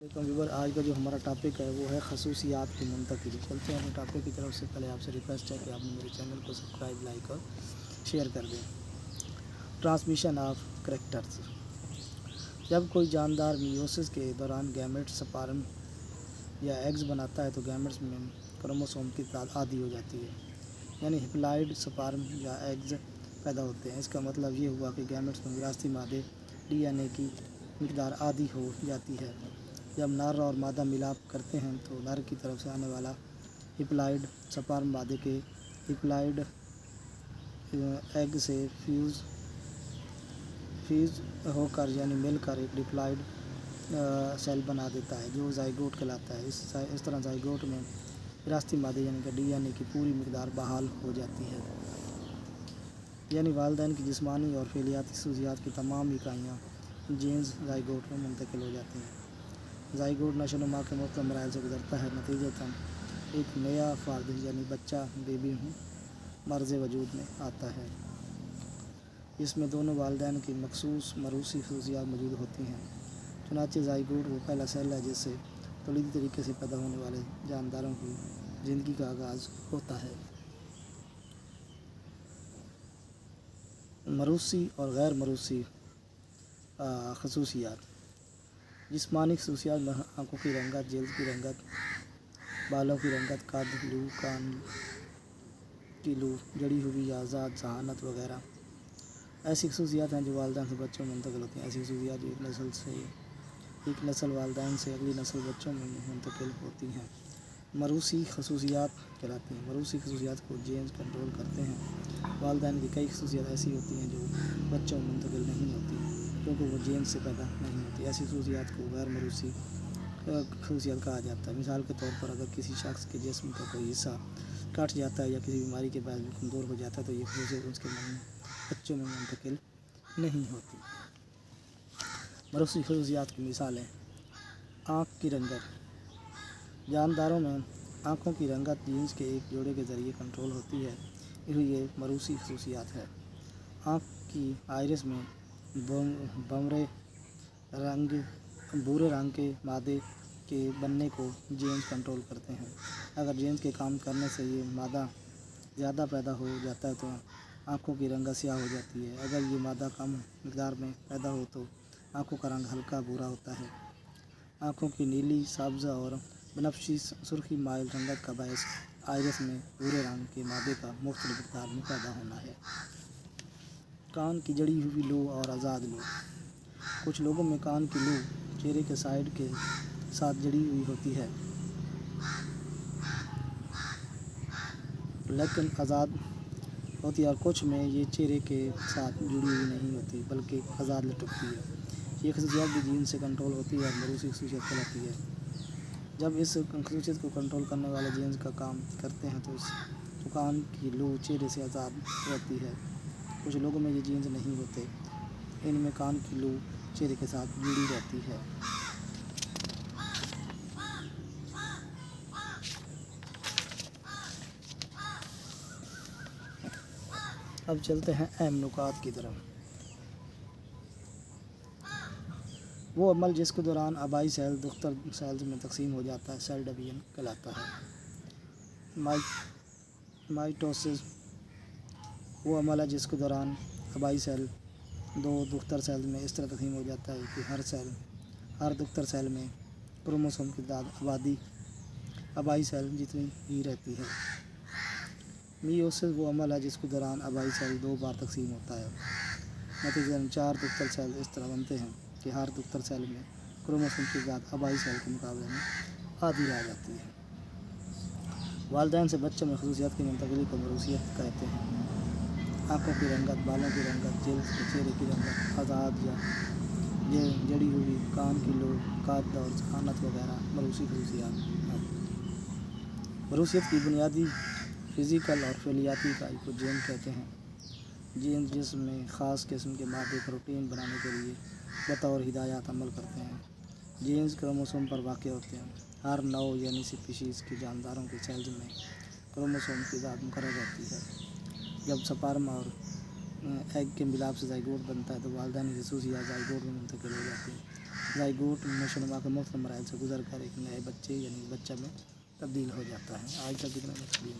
Viewer, आज का जो हमारा टॉपिक है वो है खसूसियात की मुंतकिली। चलते हैं अपने टॉपिक की तरफ। से पहले आपसे रिक्वेस्ट है कि आप मेरे चैनल को सब्सक्राइब, लाइक और शेयर कर दें। Transmission of characters. जब कोई जानदार मियोसिस के दौरान गैमेट्स स्पर्म या एग्स बनाता है तो गैमेट्स में क्रोमोसोम की तादाद आधी हो जाती है, यानी हिप्लॉइड स्पर्म या एग्स पैदा होते हैं। इसका मतलब ये हुआ कि गैमेट्स में विरासती मादे DNA की मिकदार आधी हो जाती है। जब नर और मादा मिलाप करते हैं तो नर की तरफ से आने वाला हिप्लॉइड स्पर्म मादे के हिप्लॉइड एग से फ्यूज होकर यानी मिलकर एक डिप्लॉइड सेल बना देता है जो जाइगोट कहलाता है। इस तरह जाइगोट में विरासती मादे यानी कि DNA की पूरी मिकदार बहाल हो जाती है, यानी वालिदैन की जिस्मानी और फेलियाती खसूसियात की तमाम इकाइयाँ जीन्स जाइगोट में मुंतकिल हो जाती हैं। जाइगोट नशोनुमा के मुख्तलिफ मराहिल से गुजरता है। नतीजतन एक नया फ़र्द यानी बच्चा बेबी मर्ज़ वजूद में आता है। इसमें दोनों वालिदैन की मखसूस मरूसी खसूसियात मौजूद होती हैं। चुनांचे जाइगोट वो पहला सेल है जिससे तौलीदी तरीके से पैदा होने वाले जानदारों की ज़िंदगी का आगाज़ होता है। मरूसी और गैर मरूसी खसूसियात। जिस्मानी खसूसियात में आँखों की रंगत, जल्द की रंगत, बालों की रंगत, कद, लू, कान की लू, जड़ी हुई या आज़ाद जहानत वगैरह ऐसी खसूसियात हैं जो वालिदैन से बच्चों में मुंतकिल होती हैं। ऐसी खसूसियात एक नस्ल वालिदैन से अगली नस्ल बच्चों में मुंतकिल होती हैं मरूसी खसूसियात कहलाती हैं। मरूसी खसूसियात को जीन्स कंट्रोल करते हैं। वालिदैन की कई खसूसियात ऐसी होती हैं जो बच्चों में मुंतकिल नहीं होती क्योंकि वो जीन्स से पैदा नहीं होती। ऐसी खसूसियात को गैर मरूसी खसूसियात कहा जाता है। मिसाल के तौर पर अगर किसी शख्स के जिस्म का कोई हिस्सा कट जाता है या किसी बीमारी के बाद कमज़ोर हो जाता है तो ये खसूसियत उसके बच्चों में मुंतकिल नहीं होती। मरूसी खसूसियात की मिसालें: आँख की रंगत। जानदारों में आँखों की रंगत जीन्स के एक जोड़े के ज़रिए कंट्रोल होती है, ये मरूसी खसूसियात है। आँख की आइरिस में भूरे रंग के मादे के बनने को जीन्स कंट्रोल करते हैं। अगर जीन्स के काम करने से ये मादा ज़्यादा पैदा हो जाता है तो आँखों की रंगत स्याह हो जाती है। अगर ये मादा कम मिकदार में पैदा हो तो आँखों का रंग हल्का भूरा होता है। आँखों की नीली, सब्ज़ और बनफशी सुर्खी माइल रंगत का बायस आइरिस में भूरे रंग के मादे का मुख्तलिफ मिकदार में पैदा होना है। कान की जड़ी हुई लू और आज़ाद लू। कुछ लोगों में कान की लू चेहरे के साइड के साथ जड़ी हुई होती है लेकिन आज़ाद होती है और कुछ में ये चेहरे के साथ जुड़ी हुई नहीं होती बल्कि आज़ाद लटकती है। ये खसूसियात भी जीन से कंट्रोल होती है और मरूसी खसूसियत कहलाती है। जब इस खसूसियत को कंट्रोल करने वाले जीन्स का काम करते हैं तो कान की लू चेहरे से आज़ाद रहती है। कुछ लोगों में ये जीन्स नहीं होते, इनमें कान की लू चेहरे के साथ जुड़ी रहती है। अब चलते हैं अहम नुकात की तरफ। वो अमल जिसके दौरान आबाई सेल दुख्तर सेल्स में तकसीम हो जाता है सेल डिवीजन कहलाता है। माइटोसिस वो अमल है जिसके दौरान आबाई सेल दो दुख्तर सेल्स में इस तरह तकसीम हो जाता है कि हर दुख्तर सेल में क्रोमोसोम की आबादी आबाई सेल जितनी ही रहती है। मियोसिस वो अमल है जिसके दौरान आबाई सेल दो बार तकसीम होता है। नतीजतन 4 दुख्तर सेल इस तरह बनते हैं कि हर दुख्तर सेल में क्रोमोसोम की तादाद आबाई सेल के मुकाबले में आधी रह जाती है। वालिदैन से बच्चों में खसूसियात की मुंतकिली को मरूसियत कहते हैं। आँखों की रंगत, बालों की रंगत, जल्द के चेहरे की रंगत, आज़ाद या जड़ी हुई, कान की लू, कद और जहानत वगैरह मरूसी खसूसियात हैं। मरूसियत की बुनियादी फ़िज़िकल और फेलियाती इकाई को जीन कहते हैं। जीन जिस्म में ख़ास किस्म के मादे प्रोटीन बनाने के लिए बतौर हिदायत अमल करते हैं। जीन्स क्रोमोसोम पर वाक़ होते हैं। हर नौ यानी स्पीशीज़ के जानदारों के सेल्स में क्रोमोसोम की तादाद मुकर्रर रहती है। जब स्पर्म और एग के मिलाप से जाइगोट बनता है तो वालिदैन की खसूसियात जाइगोट में मुंतकिल हो जाती हैं। ज़ाइगोट नशोनुमा के मुख्तलिफ मराहिल से गुजर कर एक नए बच्चे यानी बच्चा में तब्दील हो जाता है। आज तक कितने मछली